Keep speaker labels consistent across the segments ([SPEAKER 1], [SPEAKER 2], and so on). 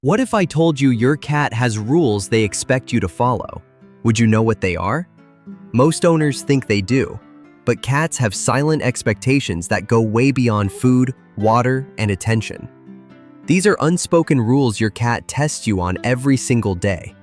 [SPEAKER 1] What if I told you your cat has rules they expect you to follow? Would you know what they are? Most owners think they do, but cats have silent expectations that go way beyond food, water, and attention. These are unspoken rules your cat tests you on every single day.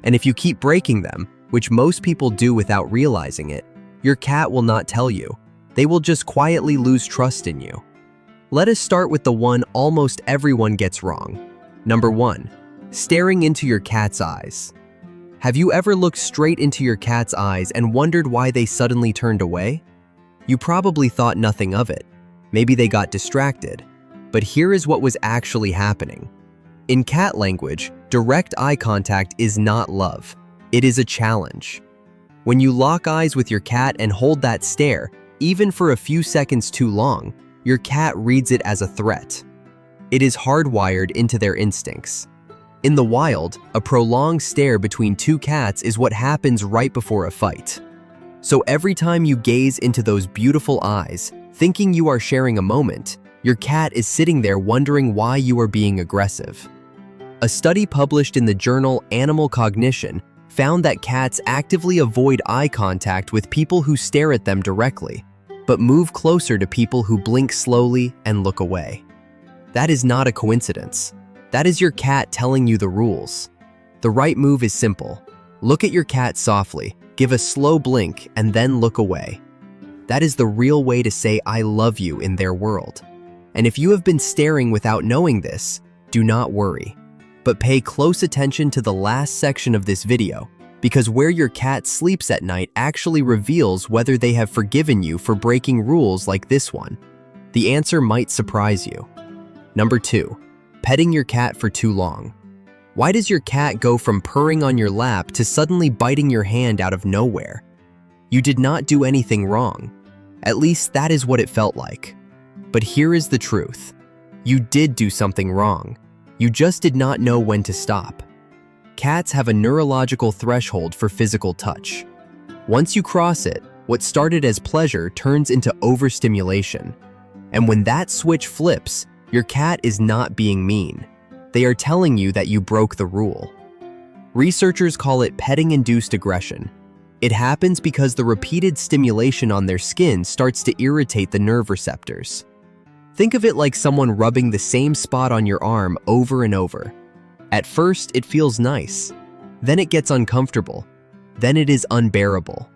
[SPEAKER 1] And if you keep breaking them, which most people do without realizing it, your cat will not tell you. They will just quietly lose trust in you. Let us start with the one almost everyone gets wrong. Number 1. Staring into your cat's eyes. Have you ever looked straight into your cat's eyes and wondered why they suddenly turned away? You probably thought nothing of it. Maybe they got distracted. But here is what was actually happening. In cat language, direct eye contact is not love. It is a challenge. When you lock eyes with your cat and hold that stare, even for a few seconds too long, your cat reads it as a threat. It is hardwired into their instincts. In the wild, a prolonged stare between two cats is what happens right before a fight. So every time you gaze into those beautiful eyes, thinking you are sharing a moment, your cat is sitting there wondering why you are being aggressive. A study published in the journal Animal Cognition found that cats actively avoid eye contact with people who stare at them directly, but move closer to people who blink slowly and look away. That is not a coincidence. That is your cat telling you the rules. The right move is simple. Look at your cat softly, give a slow blink, and then look away. That is the real way to say I love you in their world. And if you have been staring without knowing this, do not worry. But pay close attention to the last section of this video, because where your cat sleeps at night actually reveals whether they have forgiven you for breaking rules like this one. The answer might surprise you. Number 2. Petting your cat for too long. Why does your cat go from purring on your lap to suddenly biting your hand out of nowhere? You did not do anything wrong. At least that is what it felt like. But here is the truth. You did do something wrong. You just did not know when to stop. Cats have a neurological threshold for physical touch. Once you cross it, what started as pleasure turns into overstimulation. And when that switch flips, your cat is not being mean. They are telling you that you broke the rule. Researchers call it petting-induced aggression. It happens because the repeated stimulation on their skin starts to irritate the nerve receptors. Think of it like someone rubbing the same spot on your arm over and over. At first, it feels nice. Then it gets uncomfortable. Then it is unbearable.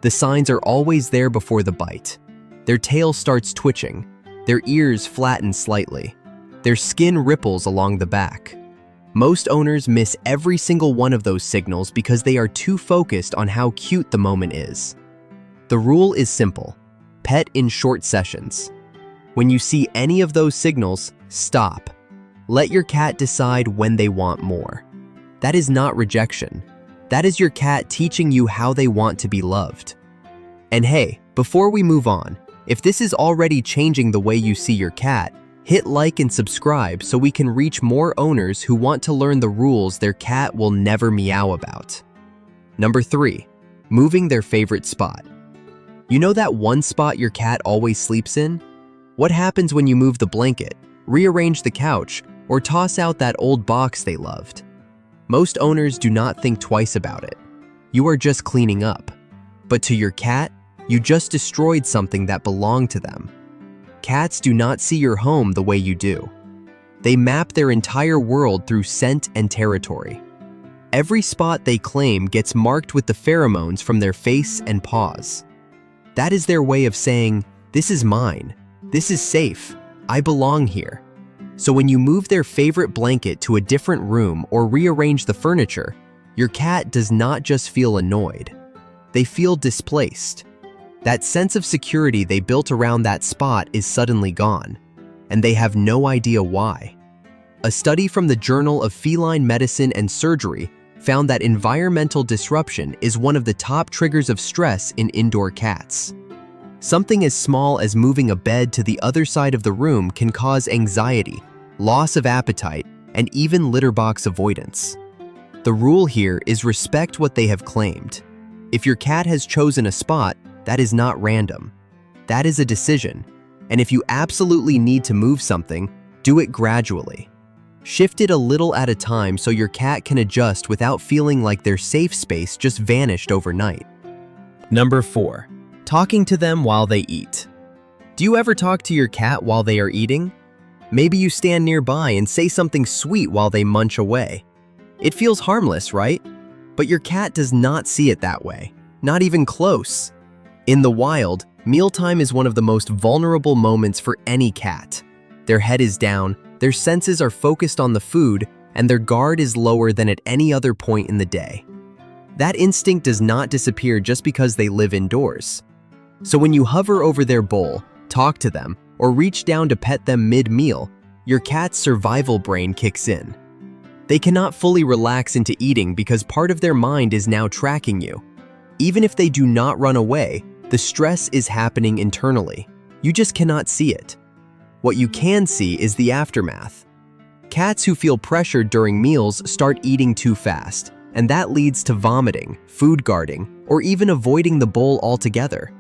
[SPEAKER 1] The signs are always there before the bite. Their tail starts twitching. Their ears flatten slightly. Their skin ripples along the back. Most owners miss every single one of those signals because they are too focused on how cute the moment is. The rule is simple. Pet in short sessions. When you see any of those signals, stop. Let your cat decide when they want more. That is not rejection. That is your cat teaching you how they want to be loved. And hey, before we move on, if this is already changing the way you see your cat, hit like and subscribe so we can reach more owners who want to learn the rules their cat will never meow about. Number 3. Moving their favorite spot. You know that one spot your cat always sleeps in? What happens when you move the blanket, rearrange the couch, or toss out that old box they loved? Most owners do not think twice about it. You are just cleaning up. But to your cat, you just destroyed something that belonged to them. Cats do not see your home the way you do. They map their entire world through scent and territory. Every spot they claim gets marked with the pheromones from their face and paws. That is their way of saying, "This is mine. This is safe. I belong here." So when you move their favorite blanket to a different room or rearrange the furniture, your cat does not just feel annoyed. They feel displaced. That sense of security they built around that spot is suddenly gone, and they have no idea why. A study from the Journal of Feline Medicine and Surgery found that environmental disruption is one of the top triggers of stress in indoor cats. Something as small as moving a bed to the other side of the room can cause anxiety, loss of appetite, and even litter box avoidance. The rule here is respect what they have claimed. If your cat has chosen a spot, that is not random. That is a decision. And if you absolutely need to move something, do it gradually. Shift it a little at a time so your cat can adjust without feeling like their safe space just vanished overnight. Number 4. Talking to them while they eat. Do you ever talk to your cat while they are eating? Maybe you stand nearby and say something sweet while they munch away. It feels harmless, right? But your cat does not see it that way, not even close. In the wild, mealtime is one of the most vulnerable moments for any cat. Their head is down, their senses are focused on the food, and their guard is lower than at any other point in the day. That instinct does not disappear just because they live indoors. So when you hover over their bowl, talk to them, or reach down to pet them mid-meal, your cat's survival brain kicks in. They cannot fully relax into eating because part of their mind is now tracking you. Even if they do not run away, the stress is happening internally. You just cannot see it. What you can see is the aftermath. Cats who feel pressured during meals start eating too fast, and that leads to vomiting, food guarding, or even avoiding the bowl altogether.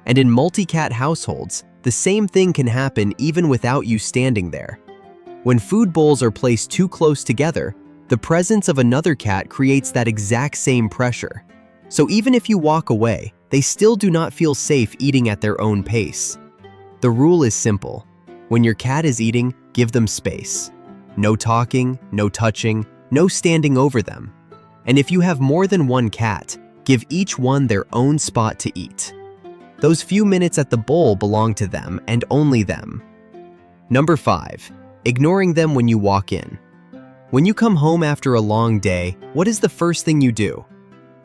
[SPEAKER 1] And in multi-cat households, the same thing can happen even without you standing there. When food bowls are placed too close together, the presence of another cat creates that exact same pressure. So even if you walk away, they still do not feel safe eating at their own pace. The rule is simple. When your cat is eating, give them space. No talking, no touching, no standing over them. And if you have more than one cat, give each one their own spot to eat. Those few minutes at the bowl belong to them and only them. Number 5. Ignoring them when you walk in. When you come home after a long day, what is the first thing you do?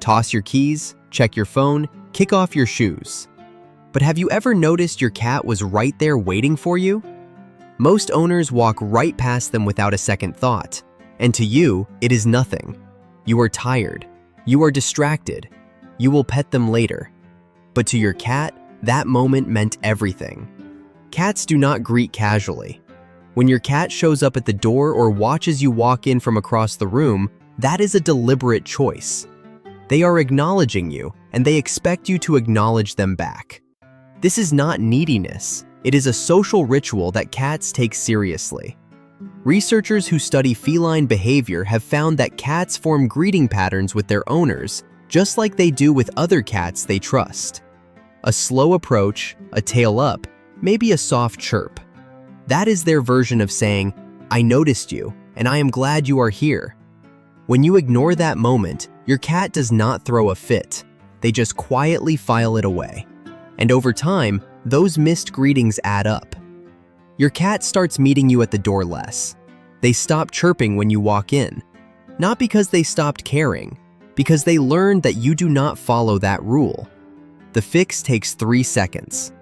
[SPEAKER 1] Toss your keys, check your phone, kick off your shoes. But have you ever noticed your cat was right there waiting for you? Most owners walk right past them without a second thought, and to you, it is nothing. You are tired. You are distracted. You will pet them later. But to your cat, that moment meant everything. Cats do not greet casually. When your cat shows up at the door or watches you walk in from across the room, that is a deliberate choice. They are acknowledging you, and they expect you to acknowledge them back. This is not neediness. It is a social ritual that cats take seriously. Researchers who study feline behavior have found that cats form greeting patterns with their owners, just like they do with other cats they trust. A slow approach, a tail up, maybe a soft chirp. That is their version of saying, "I noticed you, and I am glad you are here." When you ignore that moment, your cat does not throw a fit. They just quietly file it away. And over time, those missed greetings add up. Your cat starts meeting you at the door less. They stop chirping when you walk in. Not because they stopped caring, because they learned that you do not follow that rule. The fix takes 3 seconds.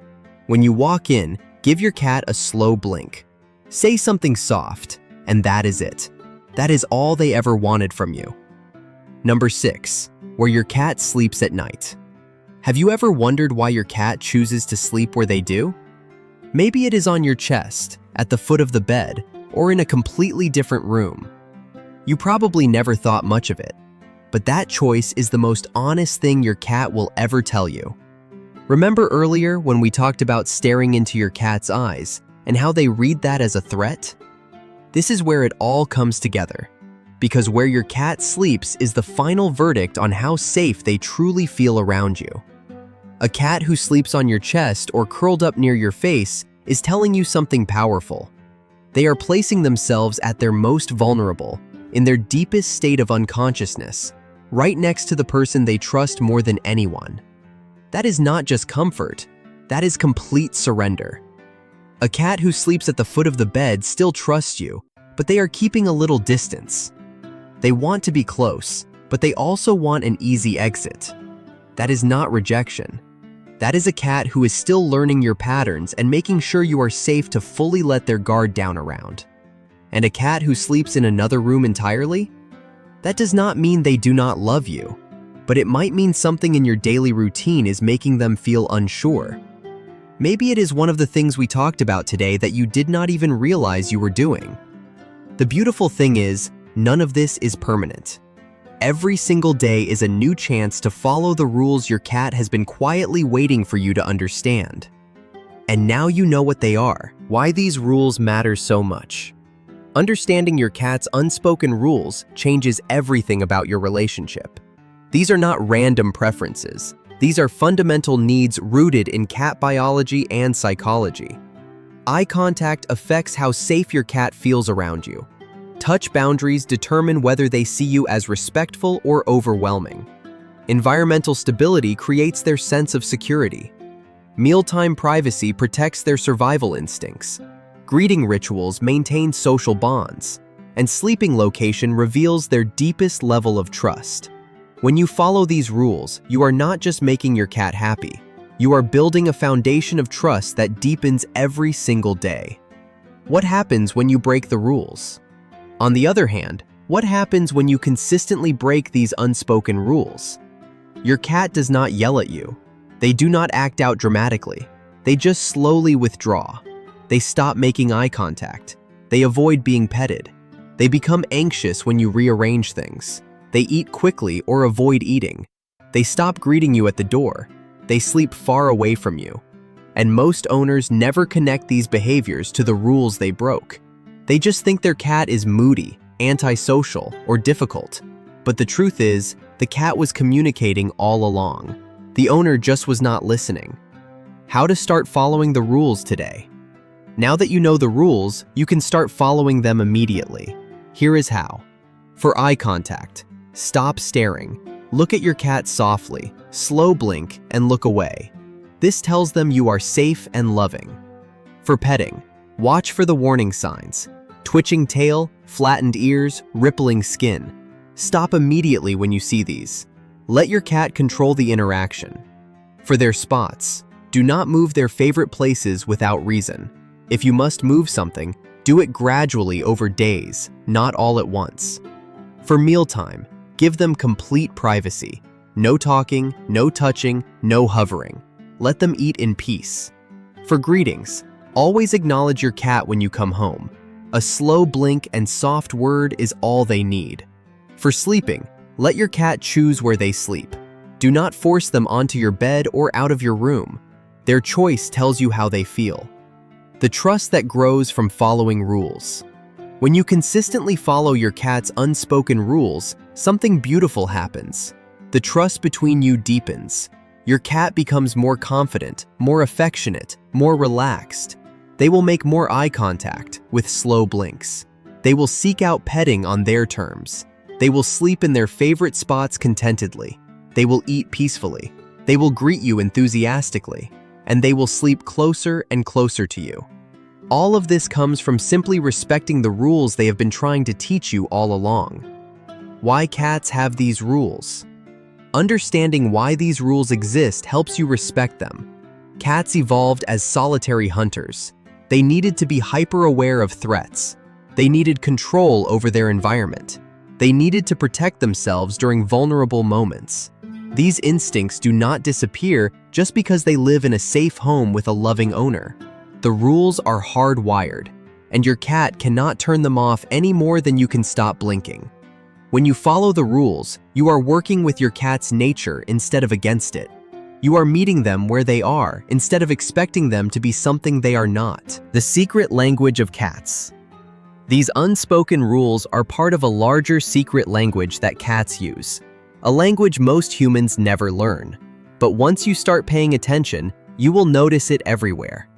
[SPEAKER 1] When you walk in, give your cat a slow blink. Say something soft, and that is it. That is all they ever wanted from you. Number 6, where your cat sleeps at night. Have you ever wondered why your cat chooses to sleep where they do? Maybe it is on your chest, at the foot of the bed, or in a completely different room. You probably never thought much of it, but that choice is the most honest thing your cat will ever tell you. Remember earlier when we talked about staring into your cat's eyes and how they read that as a threat? This is where it all comes together, because where your cat sleeps is the final verdict on how safe they truly feel around you. A cat who sleeps on your chest or curled up near your face is telling you something powerful. They are placing themselves at their most vulnerable, in their deepest state of unconsciousness, right next to the person they trust more than anyone. That is not just comfort, that is complete surrender. A cat who sleeps at the foot of the bed still trusts you, but they are keeping a little distance. They want to be close, but they also want an easy exit. That is not rejection. That is a cat who is still learning your patterns and making sure you are safe to fully let their guard down around. And a cat who sleeps in another room entirely? That does not mean they do not love you, but it might mean something in your daily routine is making them feel unsure. Maybe it is one of the things we talked about today that you did not even realize you were doing. The beautiful thing is, none of this is permanent. Every single day is a new chance to follow the rules your cat has been quietly waiting for you to understand. And now you know what they are, why these rules matter so much. Understanding your cat's unspoken rules changes everything about your relationship. These are not random preferences. These are fundamental needs rooted in cat biology and psychology. Eye contact affects how safe your cat feels around you. Touch boundaries determine whether they see you as respectful or overwhelming. Environmental stability creates their sense of security. Mealtime privacy protects their survival instincts. Greeting rituals maintain social bonds. And sleeping location reveals their deepest level of trust. When you follow these rules, you are not just making your cat happy. You are building a foundation of trust that deepens every single day. What happens when you break the rules? On the other hand, what happens when you consistently break these unspoken rules? Your cat does not yell at you. They do not act out dramatically. They just slowly withdraw. They stop making eye contact. They avoid being petted. They become anxious when you rearrange things. They eat quickly or avoid eating. They stop greeting you at the door. They sleep far away from you. And most owners never connect these behaviors to the rules they broke. They just think their cat is moody, antisocial, or difficult. But the truth is, the cat was communicating all along. The owner just was not listening. How to start following the rules today? Now that you know the rules, you can start following them immediately. Here is how. For eye contact, stop staring. Look at your cat softly, slow blink, and look away. This tells them you are safe and loving. For petting, watch for the warning signs. Twitching tail, flattened ears, rippling skin. Stop immediately when you see these. Let your cat control the interaction. For their spots, do not move their favorite places without reason. If you must move something, do it gradually over days, not all at once. For mealtime, give them complete privacy. No talking, no touching, no hovering. Let them eat in peace. For greetings, always acknowledge your cat when you come home. A slow blink and soft word is all they need. For sleeping, let your cat choose where they sleep. Do not force them onto your bed or out of your room. Their choice tells you how they feel. The trust that grows from following rules. When you consistently follow your cat's unspoken rules, something beautiful happens. The trust between you deepens. Your cat becomes more confident, more affectionate, more relaxed. They will make more eye contact with slow blinks. They will seek out petting on their terms. They will sleep in their favorite spots contentedly. They will eat peacefully. They will greet you enthusiastically. And they will sleep closer and closer to you. All of this comes from simply respecting the rules they have been trying to teach you all along. Why cats have these rules? Understanding why these rules exist helps you respect them. Cats evolved as solitary hunters. They needed to be hyper-aware of threats. They needed control over their environment. They needed to protect themselves during vulnerable moments. These instincts do not disappear just because they live in a safe home with a loving owner. The rules are hardwired, and your cat cannot turn them off any more than you can stop blinking. When you follow the rules, you are working with your cat's nature instead of against it. You are meeting them where they are instead of expecting them to be something they are not. The secret language of cats. These unspoken rules are part of a larger secret language that cats use. A language most humans never learn. But once you start paying attention, you will notice it everywhere.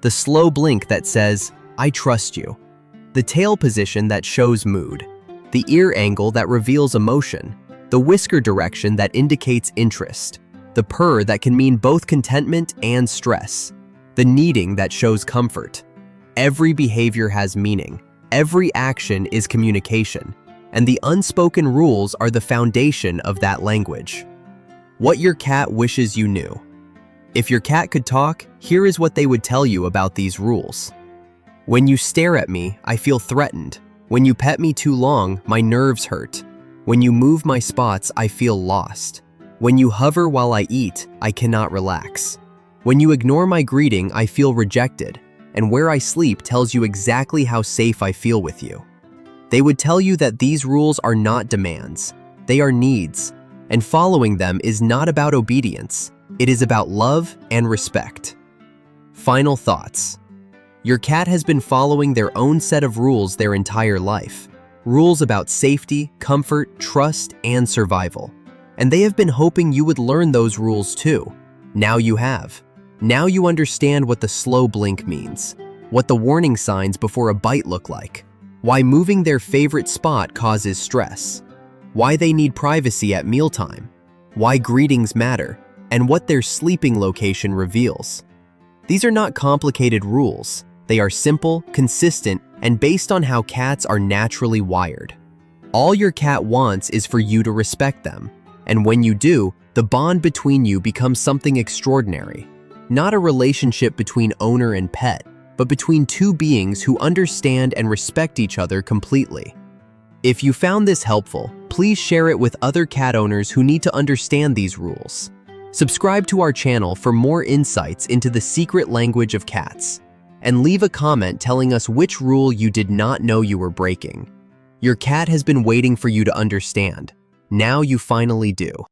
[SPEAKER 1] The slow blink that says, "I trust you." The tail position that shows mood. The ear angle that reveals emotion. The whisker direction that indicates interest. The purr that can mean both contentment and stress. The kneading that shows comfort. Every behavior has meaning. Every action is communication. And the unspoken rules are the foundation of that language. What your cat wishes you knew. If your cat could talk, here is what they would tell you about these rules. When you stare at me, I feel threatened. When you pet me too long, my nerves hurt. When you move my spots, I feel lost. When you hover while I eat, I cannot relax. When you ignore my greeting, I feel rejected. And where I sleep tells you exactly how safe I feel with you. They would tell you that these rules are not demands. They are needs. And following them is not about obedience. It is about love and respect. Final thoughts. Your cat has been following their own set of rules their entire life. Rules about safety, comfort, trust, and survival. And they have been hoping you would learn those rules too. Now you have. Now you understand what the slow blink means, what the warning signs before a bite look like, why moving their favorite spot causes stress, why they need privacy at mealtime, why greetings matter, and what their sleeping location reveals. These are not complicated rules. They are simple, consistent, and based on how cats are naturally wired. All your cat wants is for you to respect them. And when you do, the bond between you becomes something extraordinary. Not a relationship between owner and pet, but between two beings who understand and respect each other completely. If you found this helpful, please share it with other cat owners who need to understand these rules. Subscribe to our channel for more insights into the secret language of cats. And leave a comment telling us which rule you did not know you were breaking. Your cat has been waiting for you to understand. Now you finally do.